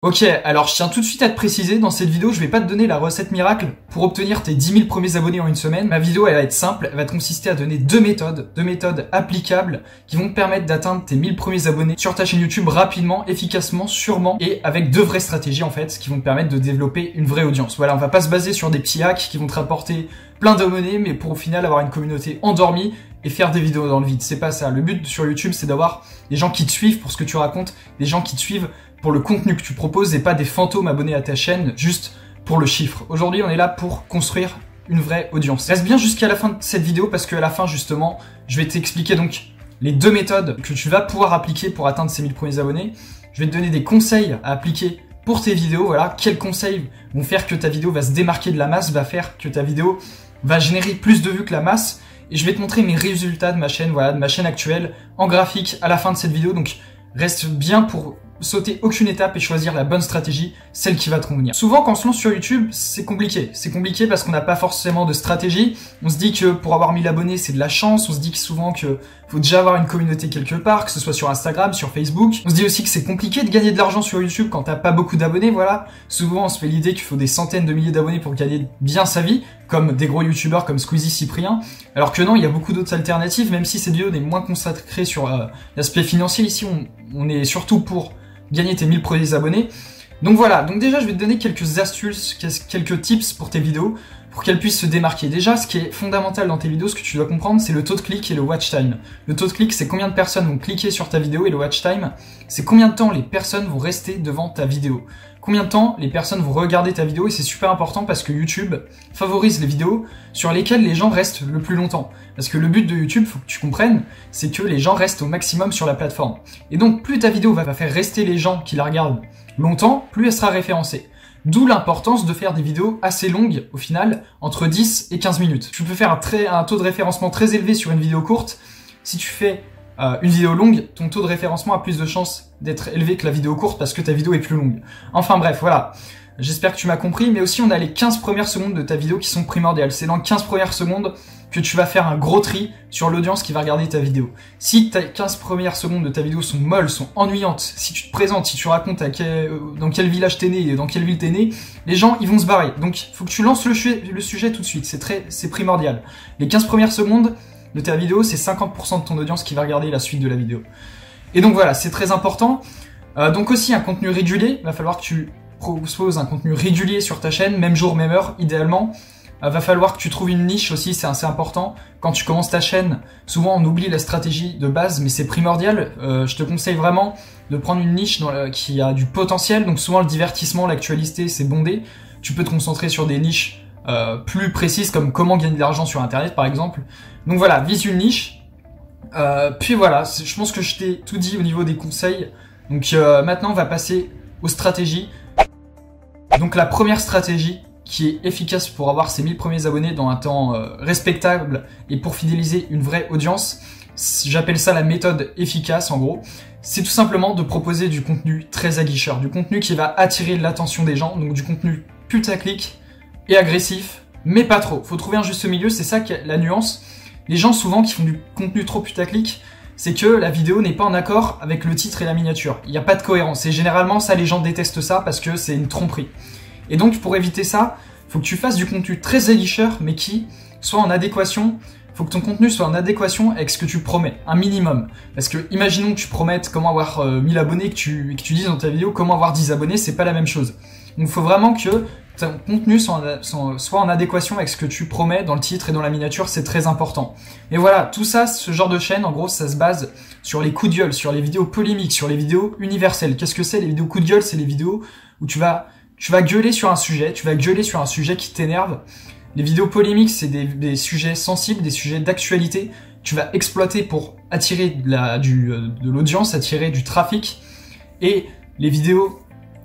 Ok, alors je tiens tout de suite à te préciser, dans cette vidéo, je vais pas te donner la recette miracle pour obtenir tes 10 000 premiers abonnés en une semaine. Ma vidéo, elle va être simple, elle va te consister à donner deux méthodes applicables qui vont te permettre d'atteindre tes 1000 premiers abonnés sur ta chaîne YouTube rapidement, efficacement, sûrement et avec deux vraies stratégies en fait, qui vont te permettre de développer une vraie audience. Voilà, on va pas se baser sur des petits hacks qui vont te rapporter plein d'abonnés, mais pour au final avoir une communauté endormie et faire des vidéos dans le vide. C'est pas ça. Le but sur YouTube, c'est d'avoir des gens qui te suivent pour ce que tu racontes, des gens qui te suivent pour le contenu que tu proposes et pas des fantômes abonnés à ta chaîne juste pour le chiffre. Aujourd'hui, on est là pour construire une vraie audience. Reste bien jusqu'à la fin de cette vidéo parce qu'à la fin, justement, je vais t'expliquer donc les deux méthodes que tu vas pouvoir appliquer pour atteindre ces 1000 premiers abonnés. Je vais te donner des conseils à appliquer pour tes vidéos. Voilà, quels conseils vont faire que ta vidéo va se démarquer de la masse, va faire que ta vidéo va générer plus de vues que la masse. Et je vais te montrer mes résultats de ma chaîne, voilà, de ma chaîne actuelle en graphique à la fin de cette vidéo. Donc, reste bien pour sauter aucune étape et choisir la bonne stratégie, celle qui va te convenir. Souvent, quand on se lance sur YouTube, c'est compliqué. C'est compliqué parce qu'on n'a pas forcément de stratégie. On se dit que pour avoir 1000 abonnés, c'est de la chance. On se dit que souvent que faut déjà avoir une communauté quelque part, que ce soit sur Instagram, sur Facebook. On se dit aussi que c'est compliqué de gagner de l'argent sur YouTube quand t'as pas beaucoup d'abonnés, voilà. Souvent, on se fait l'idée qu'il faut des centaines de milliers d'abonnés pour gagner bien sa vie, comme des gros youtubeurs comme Squeezie, Cyprien. Alors que non, il y a beaucoup d'autres alternatives, même si cette vidéo est moins consacrée sur l'aspect financier. Ici, on est surtout pour gagner tes 1000 premiers abonnés. Donc voilà, donc déjà je vais te donner quelques astuces, quelques tips pour tes vidéos, pour qu'elles puissent se démarquer. Déjà, ce qui est fondamental dans tes vidéos, ce que tu dois comprendre, c'est le taux de clic et le watch time. Le taux de clic, c'est combien de personnes vont cliquer sur ta vidéo, et le watch time, c'est combien de temps les personnes vont rester devant ta vidéo. Combien de temps les personnes vont regarder ta vidéo, et c'est super important parce que YouTube favorise les vidéos sur lesquelles les gens restent le plus longtemps. Parce que le but de YouTube, faut que tu comprennes, c'est que les gens restent au maximum sur la plateforme. Et donc, plus ta vidéo va faire rester les gens qui la regardent longtemps, plus elle sera référencée. D'où l'importance de faire des vidéos assez longues, au final, entre 10 et 15 minutes. Tu peux faire un taux de référencement très élevé sur une vidéo courte. Si tu fais une vidéo longue, ton taux de référencement a plus de chances d'être élevé que la vidéo courte parce que ta vidéo est plus longue. Enfin bref, voilà. J'espère que tu m'as compris, mais aussi on a les 15 premières secondes de ta vidéo qui sont primordiales. C'est dans les 15 premières secondes que tu vas faire un gros tri sur l'audience qui va regarder ta vidéo. Si tes 15 premières secondes de ta vidéo sont molles, sont ennuyantes, si tu te présentes, si tu racontes dans quel village t'es né et dans quelle ville t'es né, les gens ils vont se barrer. Donc il faut que tu lances le sujet tout de suite, c'est primordial. Les 15 premières secondes de ta vidéo, c'est 50% de ton audience qui va regarder la suite de la vidéo. Et donc voilà, c'est très important. Donc aussi un contenu régulier, il va falloir que tu proposes un contenu régulier sur ta chaîne, même jour, même heure, idéalement. Va falloir que tu trouves une niche aussi, c'est assez important. Quand tu commences ta chaîne, souvent on oublie la stratégie de base, mais c'est primordial. Je te conseille vraiment de prendre une niche qui a du potentiel. Donc souvent le divertissement, l'actualité, c'est bondé. Tu peux te concentrer sur des niches plus précises, comme comment gagner de l'argent sur Internet, par exemple. Donc voilà, vise une niche. Puis voilà, je pense que je t'ai tout dit au niveau des conseils. Donc maintenant, on va passer aux stratégies. Donc la première stratégie qui est efficace pour avoir ses 1000 premiers abonnés dans un temps respectable et pour fidéliser une vraie audience, j'appelle ça la méthode efficace en gros, c'est tout simplement de proposer du contenu très aguicheur, du contenu qui va attirer l'attention des gens, donc du contenu putaclic et agressif, mais pas trop. Faut trouver un juste milieu, c'est ça la nuance. Les gens souvent qui font du contenu trop putaclic, c'est que la vidéo n'est pas en accord avec le titre et la miniature. Il n'y a pas de cohérence et généralement ça les gens détestent ça parce que c'est une tromperie. Et donc pour éviter ça, faut que tu fasses du contenu très aguicheur mais qui soit en adéquation. Faut que ton contenu soit en adéquation avec ce que tu promets, un minimum. Parce que imaginons que tu promettes comment avoir 1000 abonnés, que tu dises dans ta vidéo comment avoir 10 abonnés, c'est pas la même chose. Donc il faut vraiment que ton contenu soit en adéquation avec ce que tu promets dans le titre et dans la miniature, c'est très important. Et voilà, tout ça, ce genre de chaîne, en gros, ça se base sur les coups de gueule, sur les vidéos polémiques, sur les vidéos universelles. Qu'est-ce que c'est les vidéos coups de gueule? C'est les vidéos où tu vas gueuler sur un sujet, qui t'énerve. Les vidéos polémiques, c'est des sujets sensibles, des sujets d'actualité. Tu vas exploiter pour attirer de l'audience, attirer du trafic. Et les vidéos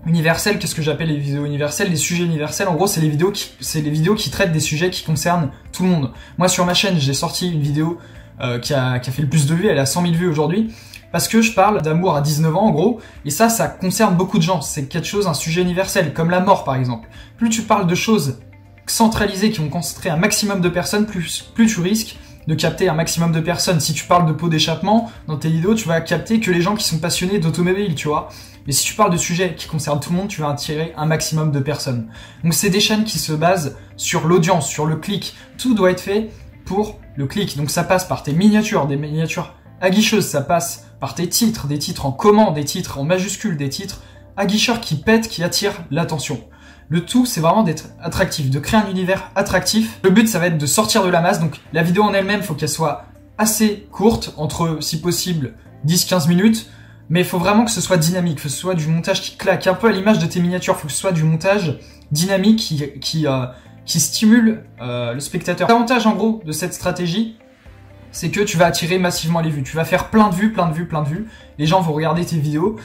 universelles, qu'est-ce que j'appelle les vidéos universelles? Les sujets universels, en gros, c'est les vidéos qui traitent des sujets qui concernent tout le monde. Moi, sur ma chaîne, j'ai sorti une vidéo qui a fait le plus de vues, elle a 100 000 vues aujourd'hui. Parce que je parle d'amour à 19 ans en gros, et ça concerne beaucoup de gens, c'est quelque chose, un sujet universel, comme la mort par exemple. Plus tu parles de choses centralisées qui vont concentrer un maximum de personnes, plus tu risques de capter un maximum de personnes. Si tu parles de pots d'échappement dans tes vidéos, tu vas capter que les gens qui sont passionnés d'automobile, tu vois. Mais si tu parles de sujets qui concernent tout le monde, tu vas attirer un maximum de personnes. Donc c'est des chaînes qui se basent sur l'audience, sur le clic. Tout doit être fait pour le clic. Donc ça passe par tes miniatures, des miniatures aguicheuses, ça passe par tes titres, des titres en comment, des titres en majuscules, des titres aguicheurs qui pètent, qui attirent l'attention. Le tout, c'est vraiment d'être attractif, de créer un univers attractif. Le but, ça va être de sortir de la masse. Donc la vidéo en elle-même, il faut qu'elle soit assez courte, entre, si possible, 10-15 minutes. Mais il faut vraiment que ce soit dynamique, que ce soit du montage qui claque, un peu à l'image de tes miniatures. Il faut que ce soit du montage dynamique qui stimule le spectateur. L'avantage en gros de cette stratégie, c'est que tu vas attirer massivement les vues. Tu vas faire plein de vues, plein de vues, plein de vues. Les gens vont regarder tes vidéos,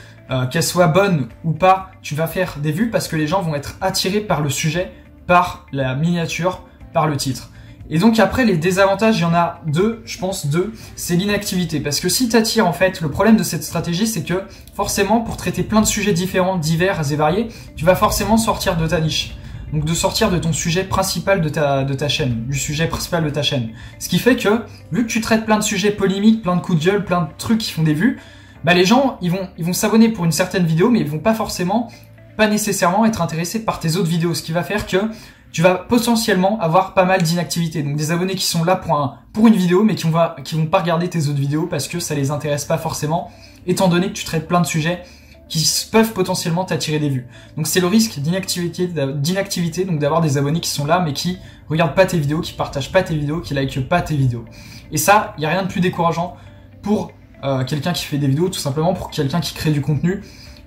qu'elles soient bonnes ou pas, tu vas faire des vues parce que les gens vont être attirés par le sujet, par la miniature, par le titre. Et donc après, les désavantages, il y en a deux, je pense deux, c'est l'inactivité. Parce que si t'attires, en fait, le problème de cette stratégie, c'est que forcément, pour traiter plein de sujets différents, divers et variés, tu vas forcément sortir de ta niche. Donc de sortir de ton sujet principal de ta chaîne, du sujet principal de ta chaîne. Ce qui fait que, vu que tu traites plein de sujets polémiques, plein de coups de gueule, plein de trucs qui font des vues, bah les gens, ils vont s'abonner pour une certaine vidéo, mais ils vont pas nécessairement être intéressés par tes autres vidéos. Ce qui va faire que tu vas potentiellement avoir pas mal d'inactivité. Donc des abonnés qui sont là pour une vidéo, mais qui vont pas regarder tes autres vidéos parce que ça les intéresse pas forcément, étant donné que tu traites plein de sujets qui peuvent potentiellement t'attirer des vues. Donc c'est le risque d'inactivité, donc d'avoir des abonnés qui sont là, mais qui regardent pas tes vidéos, qui partagent pas tes vidéos, qui likent pas tes vidéos. Et ça, il y a rien de plus décourageant pour quelqu'un qui fait des vidéos, tout simplement pour quelqu'un qui crée du contenu.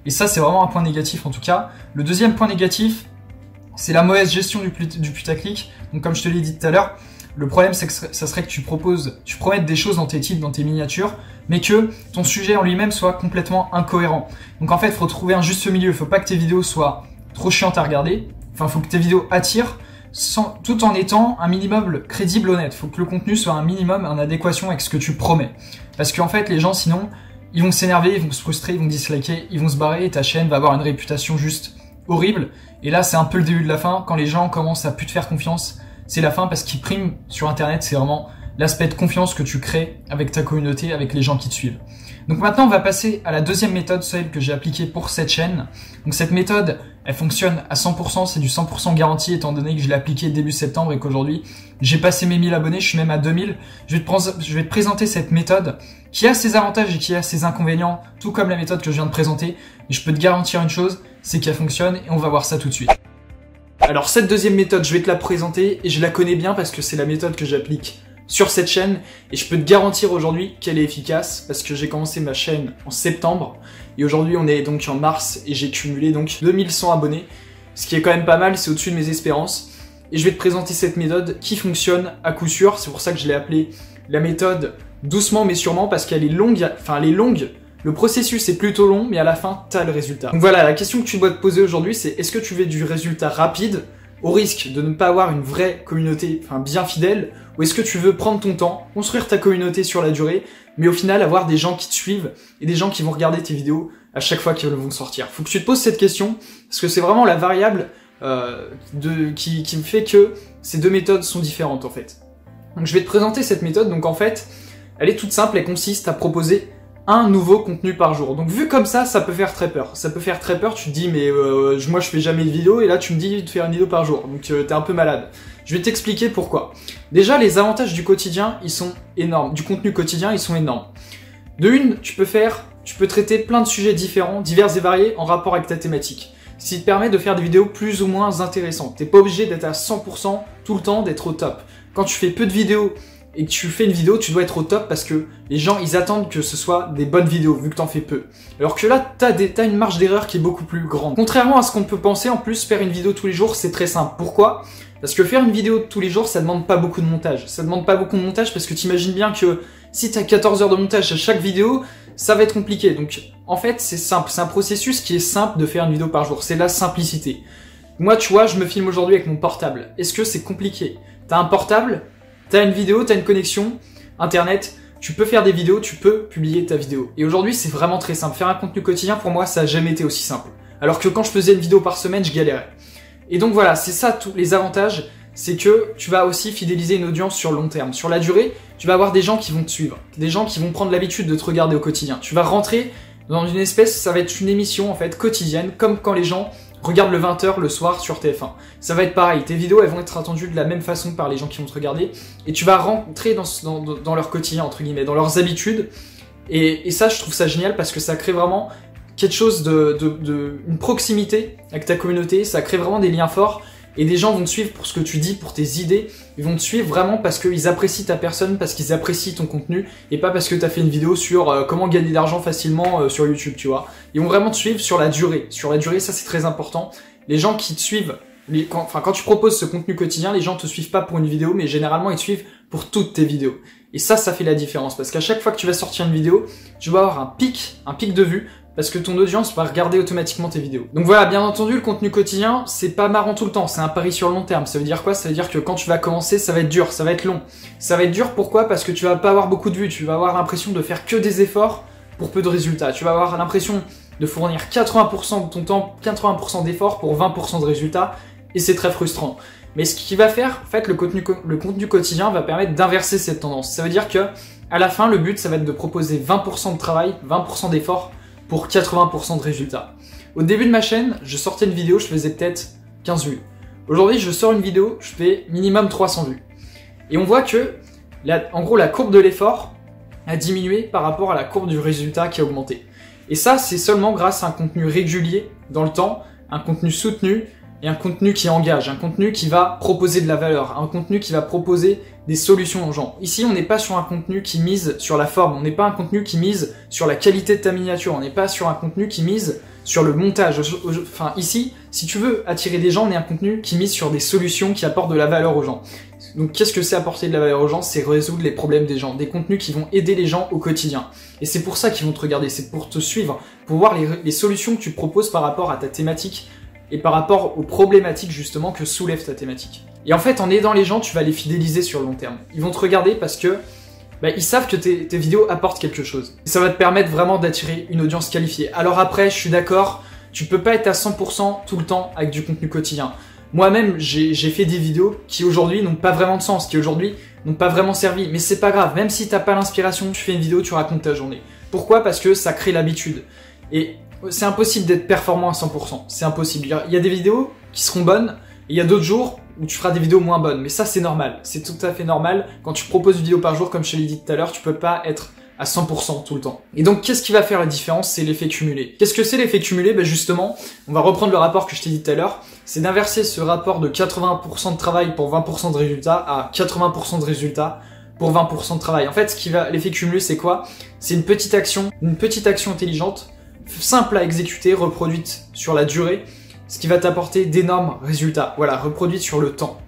Et ça, c'est vraiment un point négatif en tout cas. Le deuxième point négatif, c'est la mauvaise gestion du putaclic. Donc comme je te l'ai dit tout à l'heure, le problème c'est que ça serait que tu promettes des choses dans tes titres, dans tes miniatures, mais que ton sujet en lui-même soit complètement incohérent. Donc en fait, il faut trouver un juste milieu. Il faut pas que tes vidéos soient trop chiantes à regarder. Enfin, il faut que tes vidéos attirent, tout en étant un minimum crédible, honnête. Il faut que le contenu soit un minimum en adéquation avec ce que tu promets. Parce qu'en fait, les gens, sinon, ils vont s'énerver, ils vont se frustrer, ils vont disliker, ils vont se barrer et ta chaîne va avoir une réputation juste horrible. Et là, c'est un peu le début de la fin. Quand les gens commencent à plus te faire confiance, c'est la fin parce qu'ils priment sur Internet. C'est vraiment l'aspect de confiance que tu crées avec ta communauté, avec les gens qui te suivent. Donc maintenant, on va passer à la deuxième méthode, celle que j'ai appliquée pour cette chaîne. Donc cette méthode, elle fonctionne à 100%, c'est du 100% garanti étant donné que je l'ai appliquée début septembre et qu'aujourd'hui, j'ai passé mes 1000 abonnés, je suis même à 2000. Je vais te présenter cette méthode qui a ses avantages et qui a ses inconvénients, tout comme la méthode que je viens de présenter. Et je peux te garantir une chose, c'est qu'elle fonctionne et on va voir ça tout de suite. Alors cette deuxième méthode, je vais te la présenter et je la connais bien parce que c'est la méthode que j'applique sur cette chaîne et je peux te garantir aujourd'hui qu'elle est efficace parce que j'ai commencé ma chaîne en septembre et aujourd'hui on est donc en mars et j'ai cumulé donc 2100 abonnés, ce qui est quand même pas mal, c'est au-dessus de mes espérances. Et je vais te présenter cette méthode qui fonctionne à coup sûr, c'est pour ça que je l'ai appelée la méthode doucement mais sûrement parce qu'elle est longue, le processus est plutôt long mais à la fin t'as le résultat. Donc voilà, la question que tu dois te poser aujourd'hui c'est est-ce que tu veux du résultat rapide au risque de ne pas avoir une vraie communauté bien fidèle, ou est-ce que tu veux prendre ton temps, construire ta communauté sur la durée, mais au final avoir des gens qui te suivent et des gens qui vont regarder tes vidéos à chaque fois qu'elles vont sortir. Faut que tu te poses cette question, parce que c'est vraiment la variable qui me fait que ces deux méthodes sont différentes en fait. Donc je vais te présenter cette méthode, donc en fait, elle est toute simple, elle consiste à proposer un nouveau contenu par jour. Donc vu comme ça peut faire très peur. Ça peut faire très peur, tu te dis mais moi je fais jamais de vidéo et là tu me dis de faire une vidéo par jour. Donc t'es un peu malade. Je vais t'expliquer pourquoi. Déjà les avantages du quotidien, ils sont énormes. Du contenu quotidien, ils sont énormes. De une, tu peux traiter plein de sujets différents, divers et variés en rapport avec ta thématique. Ce qui te permet de faire des vidéos plus ou moins intéressantes. T'es pas obligé d'être à 100% tout le temps, d'être au top. Quand tu fais peu de vidéos et que tu fais une vidéo, tu dois être au top parce que les gens, ils attendent que ce soit des bonnes vidéos, vu que t'en fais peu. Alors que là, t'as une marge d'erreur qui est beaucoup plus grande. Contrairement à ce qu'on peut penser, en plus, faire une vidéo tous les jours, c'est très simple. Pourquoi ? Parce que faire une vidéo tous les jours, ça demande pas beaucoup de montage. Ça demande pas beaucoup de montage parce que t'imagines bien que si t'as 14 heures de montage à chaque vidéo, ça va être compliqué. Donc, en fait, c'est simple. C'est un processus qui est simple de faire une vidéo par jour. C'est la simplicité. Moi, tu vois, je me filme aujourd'hui avec mon portable. Est-ce que c'est compliqué ? T'as un portable ? T'as une vidéo, t'as une connexion, internet, tu peux faire des vidéos, tu peux publier ta vidéo. Et aujourd'hui, c'est vraiment très simple. Faire un contenu quotidien, pour moi, ça n'a jamais été aussi simple. Alors que quand je faisais une vidéo par semaine, je galérais. Et donc voilà, c'est ça tous les avantages. c'est que tu vas aussi fidéliser une audience sur le long terme. Sur la durée, tu vas avoir des gens qui vont te suivre, des gens qui vont prendre l'habitude de te regarder au quotidien. Tu vas rentrer dans une espèce, ça va être une émission en fait quotidienne, comme quand les gens regardent le 20h le soir sur TF1. Ça va être pareil, tes vidéos elles vont être attendues de la même façon par les gens qui vont te regarder, et tu vas rentrer dans leur quotidien, entre guillemets, dans leurs habitudes, et ça je trouve ça génial parce que ça crée vraiment quelque chose une proximité avec ta communauté, ça crée vraiment des liens forts, et des gens vont te suivre pour ce que tu dis, pour tes idées, ils vont te suivre vraiment parce qu'ils apprécient ta personne, parce qu'ils apprécient ton contenu, et pas parce que tu as fait une vidéo sur comment gagner de l'argent facilement sur YouTube, tu vois. Ils vont vraiment te suivre sur la durée. Sur la durée, ça c'est très important. Les gens qui te suivent, quand tu proposes ce contenu quotidien, les gens te suivent pas pour une vidéo, mais généralement ils te suivent pour toutes tes vidéos. Et ça fait la différence, parce qu'à chaque fois que tu vas sortir une vidéo, tu vas avoir un pic de vues, parce que ton audience va regarder automatiquement tes vidéos. Donc voilà, bien entendu, le contenu quotidien, c'est pas marrant tout le temps, c'est un pari sur le long terme. Ça veut dire quoi? Ça veut dire que quand tu vas commencer, ça va être dur, ça va être long. Ça va être dur, pourquoi? Parce que tu vas pas avoir beaucoup de vues, tu vas avoir l'impression de faire que des efforts pour peu de résultats. Tu vas avoir l'impression de fournir 80% de ton temps, 80% d'efforts pour 20% de résultats, et c'est très frustrant. Mais ce qui va faire, en fait, le contenu quotidien va permettre d'inverser cette tendance. Ça veut dire que, à la fin, le but, ça va être de proposer 20% de travail, 20% d'efforts, pour 80% de résultats. Au début de ma chaîne, je sortais une vidéo, je faisais peut-être 15 vues. Aujourd'hui, je sors une vidéo, je fais minimum 300 vues. Et on voit que, en gros, la courbe de l'effort a diminué par rapport à la courbe du résultat qui a augmenté. Et ça, c'est seulement grâce à un contenu régulier dans le temps, un contenu soutenu et un contenu qui engage, un contenu qui va proposer de la valeur, un contenu qui va proposer des solutions aux gens. Ici, on n'est pas sur un contenu qui mise sur la forme, on n'est pas un contenu qui mise sur la qualité de ta miniature, on n'est pas sur un contenu qui mise sur le montage. Enfin, ici, si tu veux attirer des gens, on est un contenu qui mise sur des solutions qui apportent de la valeur aux gens. Donc, qu'est-ce que c'est apporter de la valeur aux gens? C'est résoudre les problèmes des gens, des contenus qui vont aider les gens au quotidien. Et c'est pour ça qu'ils vont te regarder, c'est pour te suivre, pour voir les solutions que tu proposes par rapport à ta thématique, et par rapport aux problématiques justement que soulève ta thématique. Et en fait, en aidant les gens, tu vas les fidéliser sur le long terme. Ils vont te regarder parce que ils savent que tes vidéos apportent quelque chose. Et ça va te permettre vraiment d'attirer une audience qualifiée. Alors après, je suis d'accord, tu peux pas être à 100% tout le temps avec du contenu quotidien. Moi-même, j'ai fait des vidéos qui aujourd'hui n'ont pas vraiment de sens, qui aujourd'hui n'ont pas vraiment servi. Mais c'est pas grave, même si t'as pas l'inspiration, tu fais une vidéo, tu racontes ta journée. Pourquoi? Parce que ça crée l'habitude. Et c'est impossible d'être performant à 100%, c'est impossible. Il y a des vidéos qui seront bonnes, et il y a d'autres jours où tu feras des vidéos moins bonnes. Mais ça, c'est normal, c'est tout à fait normal. Quand tu proposes une vidéo par jour, comme je te l'ai dit tout à l'heure, tu peux pas être à 100% tout le temps. Et donc, qu'est-ce qui va faire la différence? C'est l'effet cumulé. Qu'est-ce que c'est l'effet cumulé? Justement, on va reprendre le rapport que je t'ai dit tout à l'heure. C'est d'inverser ce rapport de 80% de travail pour 20% de résultats à 80% de résultats pour 20% de travail. En fait, l'effet cumulé, c'est quoi? C'est une petite action intelligente, simple à exécuter, reproduite sur la durée, ce qui va t'apporter d'énormes résultats. Voilà, reproduite sur le temps.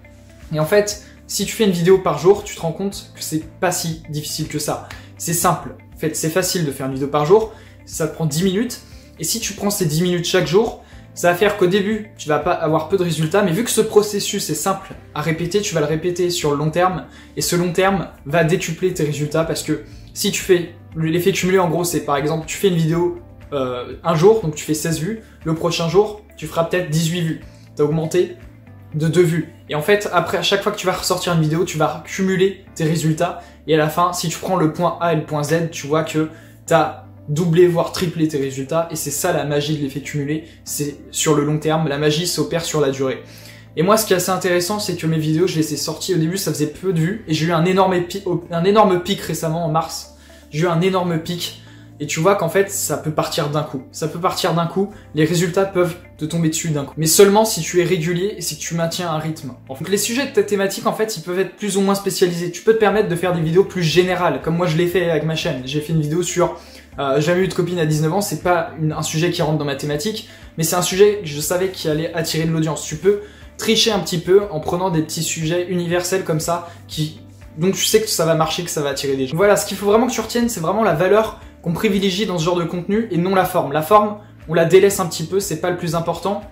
Et en fait, si tu fais une vidéo par jour, tu te rends compte que c'est pas si difficile que ça. C'est simple. En fait, c'est facile de faire une vidéo par jour. Ça te prend 10 minutes. Et si tu prends ces 10 minutes chaque jour, ça va faire qu'au début, tu vas pas avoir peu de résultats. Mais vu que ce processus est simple à répéter, tu vas le répéter sur le long terme. Et ce long terme va décupler tes résultats parce que si tu fais l'effet cumulé, en gros, c'est par exemple, tu fais une vidéo un jour, donc tu fais 16 vues, le prochain jour, tu feras peut-être 18 vues. Tu as augmenté de 2 vues. Et en fait, après, à chaque fois que tu vas ressortir une vidéo, tu vas cumuler tes résultats. Et à la fin, si tu prends le point A et le point Z, tu vois que tu as doublé, voire triplé tes résultats. Et c'est ça la magie de l'effet cumulé. C'est sur le long terme, la magie s'opère sur la durée. Et moi, ce qui est assez intéressant, c'est que mes vidéos, je les ai sorties au début, ça faisait peu de vues. Et j'ai eu un énorme pic récemment, en mars. J'ai eu un énorme pic. Et tu vois qu'en fait, ça peut partir d'un coup. Ça peut partir d'un coup, les résultats peuvent te tomber dessus d'un coup. Mais seulement si tu es régulier et si tu maintiens un rythme. Donc les sujets de ta thématique, en fait, ils peuvent être plus ou moins spécialisés. Tu peux te permettre de faire des vidéos plus générales, comme moi je l'ai fait avec ma chaîne. J'ai fait une vidéo sur jamais eu de copine à 19 ans, c'est pas un sujet qui rentre dans ma thématique, mais c'est un sujet que je savais qui allait attirer de l'audience. Tu peux tricher un petit peu en prenant des petits sujets universels comme ça, donc tu sais que ça va marcher, que ça va attirer des gens. Voilà, ce qu'il faut vraiment que tu retiennes, c'est vraiment la valeur qu'on privilégie dans ce genre de contenu et non la forme. La forme, on la délaisse un petit peu, c'est pas le plus important.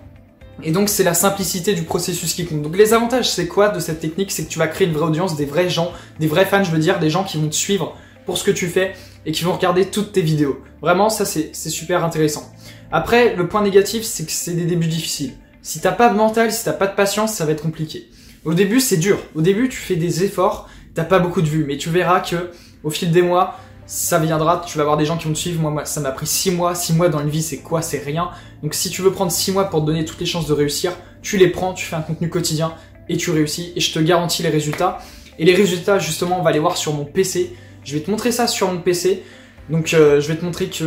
Et donc c'est la simplicité du processus qui compte. Donc les avantages, c'est quoi de cette technique? C'est que tu vas créer une vraie audience, des vrais gens, des vrais fans, je veux dire, des gens qui vont te suivre pour ce que tu fais et qui vont regarder toutes tes vidéos. Vraiment, ça c'est super intéressant. Après, le point négatif, c'est que c'est des débuts difficiles. Si t'as pas de mental, si t'as pas de patience, ça va être compliqué. Au début, c'est dur. Au début, tu fais des efforts, t'as pas beaucoup de vues, mais tu verras que au fil des mois, ça viendra, tu vas avoir des gens qui vont te suivre. Moi, ça m'a pris 6 mois. 6 mois dans une vie, c'est quoi? C'est rien. Donc si tu veux prendre 6 mois pour te donner toutes les chances de réussir, tu les prends, tu fais un contenu quotidien et tu réussis. Et je te garantis les résultats. Et les résultats, justement, on va les voir sur mon PC. Je vais te montrer ça sur mon PC. Donc je vais te montrer que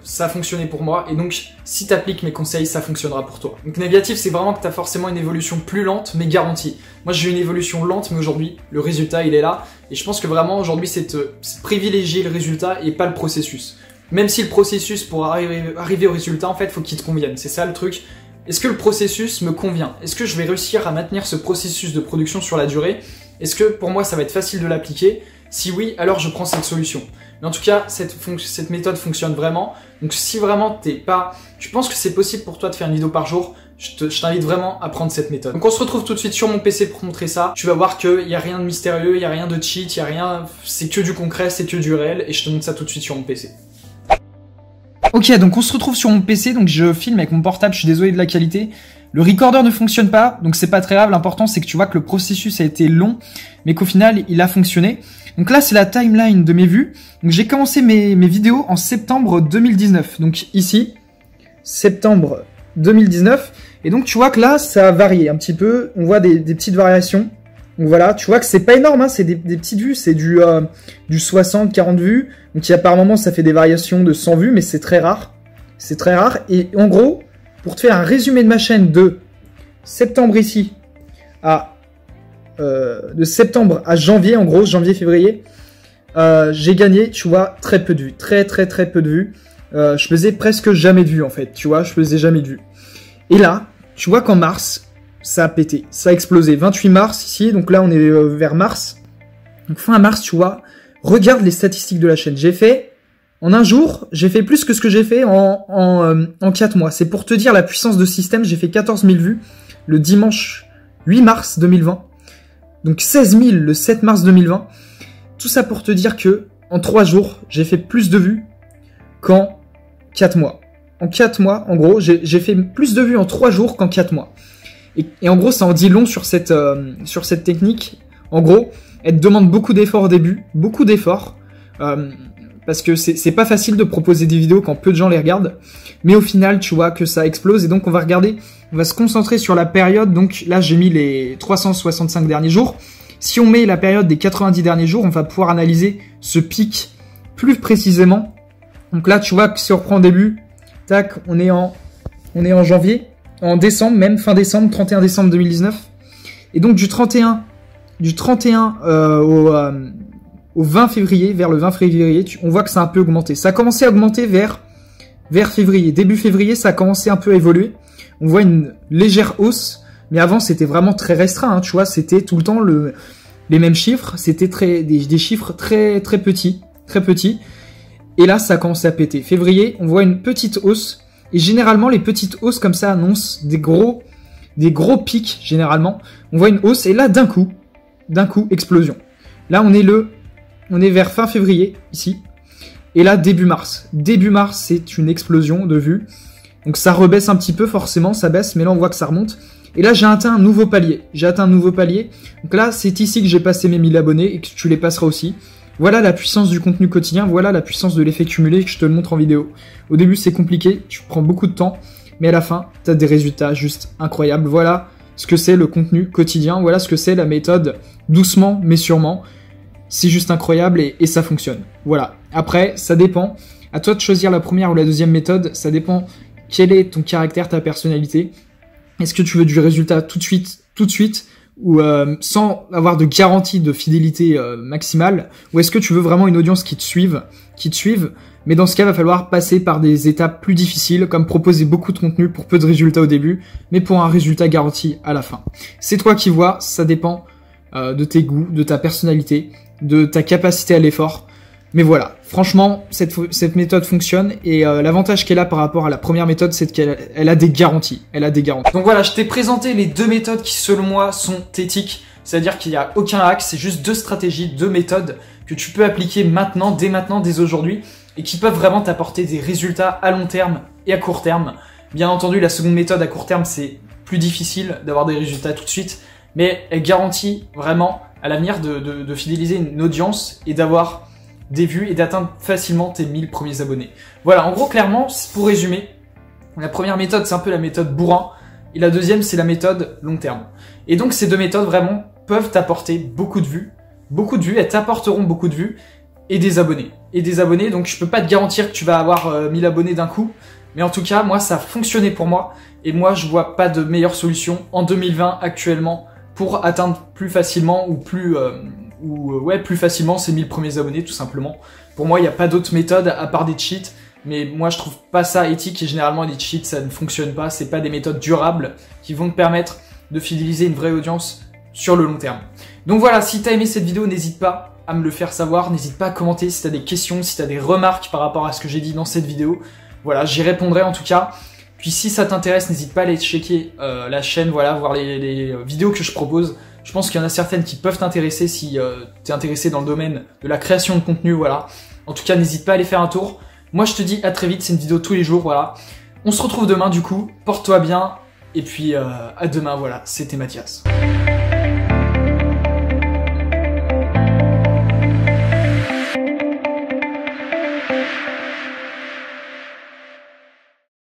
ça a fonctionné pour moi. Et donc si tu appliques mes conseils, ça fonctionnera pour toi. Donc négatif, c'est vraiment que tu as forcément une évolution plus lente, mais garantie. Moi j'ai une évolution lente, mais aujourd'hui, le résultat il est là. Et je pense que vraiment aujourd'hui, c'est privilégier le résultat et pas le processus. Même si le processus pour arriver au résultat, en fait, faut qu'il te convienne. C'est ça le truc. Est-ce que le processus me convient? Est-ce que je vais réussir à maintenir ce processus de production sur la durée? Est-ce que pour moi ça va être facile de l'appliquer? Si oui, alors je prends cette solution. Mais en tout cas, cette méthode fonctionne vraiment. Donc si vraiment tu penses que c'est possible pour toi de faire une vidéo par jour, je t'invite vraiment à prendre cette méthode. Donc on se retrouve tout de suite sur mon PC pour montrer ça. Tu vas voir qu'il n'y a rien de mystérieux, il n'y a rien de cheat, il n'y a rien, c'est que du concret, c'est que du réel. Et je te montre ça tout de suite sur mon PC. Ok, donc on se retrouve sur mon PC, donc je filme avec mon portable, je suis désolé de la qualité. Le recorder ne fonctionne pas, donc c'est pas très grave, l'important c'est que tu vois que le processus a été long, mais qu'au final il a fonctionné. Donc là c'est la timeline de mes vues. Donc j'ai commencé mes vidéos en septembre 2019, donc ici, septembre 2019. Et donc tu vois que là ça a varié un petit peu, on voit des petites variations. Donc voilà, tu vois que c'est pas énorme, hein, c'est des petites vues, c'est du 60, 40 vues. Donc il y a par moments ça fait des variations de 100 vues, mais c'est très rare. C'est très rare. Et en gros, pour te faire un résumé de ma chaîne de septembre ici à de septembre à janvier, en gros, janvier-février, j'ai gagné, tu vois, très peu de vues. Très peu de vues. Je faisais presque jamais de vues en fait, tu vois, je faisais jamais de vues. Et là, tu vois qu'en mars, ça a pété, ça a explosé. 28 mars ici, donc là on est vers mars. Donc fin mars, tu vois, regarde les statistiques de la chaîne. En un jour, j'ai fait plus que ce que j'ai fait en 4 mois. C'est pour te dire la puissance de système, j'ai fait 14 000 vues le dimanche 8 mars 2020. Donc 16 000 le 7 mars 2020. Tout ça pour te dire que en 3 jours, j'ai fait plus de vues qu'en 4 mois. En 4 mois, en gros, j'ai fait plus de vues en 3 jours qu'en 4 mois. Et en gros, ça en dit long sur cette technique. En gros, elle te demande beaucoup d'efforts au début, beaucoup d'efforts, parce que c'est pas facile de proposer des vidéos quand peu de gens les regardent. Mais au final, tu vois que ça explose. Et donc, on va se concentrer sur la période. Donc là, j'ai mis les 365 derniers jours. Si on met la période des 90 derniers jours, on va pouvoir analyser ce pic plus précisément. Donc là, tu vois que si on reprend au début, tac, on est en janvier. En décembre, même fin décembre, 31 décembre 2019. Et donc du 31 au 20 février, vers le 20 février, on voit que ça a un peu augmenté. Ça a commencé à augmenter vers février. Début février, ça a commencé un peu à évoluer. On voit une légère hausse, mais avant c'était vraiment très restreint, hein, tu vois, c'était tout le temps les mêmes chiffres, c'était des chiffres très petits. Et là, ça a commencé à péter. Février, on voit une petite hausse. Et généralement, les petites hausses comme ça annoncent des gros pics, généralement. On voit une hausse et là, d'un coup, explosion. Là, on est vers fin février, ici. Et là, début mars. Début mars, c'est une explosion de vues. Donc ça rebaisse un petit peu, forcément, ça baisse, mais là, on voit que ça remonte. Et là, j'ai atteint un nouveau palier. Donc là, c'est ici que j'ai passé mes 1000 abonnés et que tu les passeras aussi. Voilà la puissance du contenu quotidien, voilà la puissance de l'effet cumulé que je te le montre en vidéo. Au début, c'est compliqué, tu prends beaucoup de temps, mais à la fin, tu as des résultats juste incroyables. Voilà ce que c'est le contenu quotidien, voilà ce que c'est la méthode doucement mais sûrement. C'est juste incroyable et ça fonctionne. Voilà. Après, ça dépend. À toi de choisir la première ou la deuxième méthode, ça dépend quel est ton caractère, ta personnalité. Est-ce que tu veux du résultat tout de suite ou sans avoir de garantie de fidélité maximale, ou est-ce que tu veux vraiment une audience qui te suive, mais dans ce cas, il va falloir passer par des étapes plus difficiles, comme proposer beaucoup de contenu pour peu de résultats au début, mais pour un résultat garanti à la fin. C'est toi qui vois, ça dépend de tes goûts, de ta personnalité, de ta capacité à l'effort. Mais voilà, franchement, cette méthode fonctionne et l'avantage qu'elle a par rapport à la première méthode, c'est qu'elle a des garanties. Donc voilà, je t'ai présenté les 2 méthodes qui, selon moi, sont éthiques. C'est-à-dire qu'il n'y a aucun hack, c'est juste 2 stratégies, 2 méthodes que tu peux appliquer maintenant, dès aujourd'hui, et qui peuvent vraiment t'apporter des résultats à long terme et à court terme. Bien entendu, la seconde méthode à court terme, c'est plus difficile d'avoir des résultats tout de suite. mais elle garantit vraiment à l'avenir de fidéliser une audience et d'avoir des vues et d'atteindre facilement tes 1000 premiers abonnés. Voilà, en gros, clairement, pour résumer, la première méthode, c'est un peu la méthode bourrin, et la deuxième, c'est la méthode long terme. Et donc, ces deux méthodes, vraiment, peuvent t'apporter beaucoup de vues, elles t'apporteront beaucoup de vues, et des abonnés. Donc je peux pas te garantir que tu vas avoir 1000 abonnés d'un coup, mais en tout cas, moi, ça a fonctionné pour moi, et moi, je vois pas de meilleure solution en 2020 actuellement pour atteindre plus facilement plus facilement ces 1000 premiers abonnés, tout simplement. Pour moi, il n'y a pas d'autre méthode à part des cheats, mais moi, je trouve pas ça éthique, et généralement, les cheats, ça ne fonctionne pas, c'est pas des méthodes durables qui vont te permettre de fidéliser une vraie audience sur le long terme. Donc voilà, si t'as aimé cette vidéo, n'hésite pas à me le faire savoir, n'hésite pas à commenter si t'as des questions, si t'as des remarques par rapport à ce que j'ai dit dans cette vidéo. Voilà, j'y répondrai en tout cas. Puis si ça t'intéresse, n'hésite pas à aller checker la chaîne, voilà, voir les vidéos que je propose. Je pense qu'il y en a certaines qui peuvent t'intéresser si t'es intéressé dans le domaine de la création de contenu, voilà. En tout cas, n'hésite pas à aller faire un tour. Moi, je te dis à très vite, c'est une vidéo tous les jours, voilà. On se retrouve demain du coup, porte-toi bien, et puis à demain, voilà, c'était Mathias.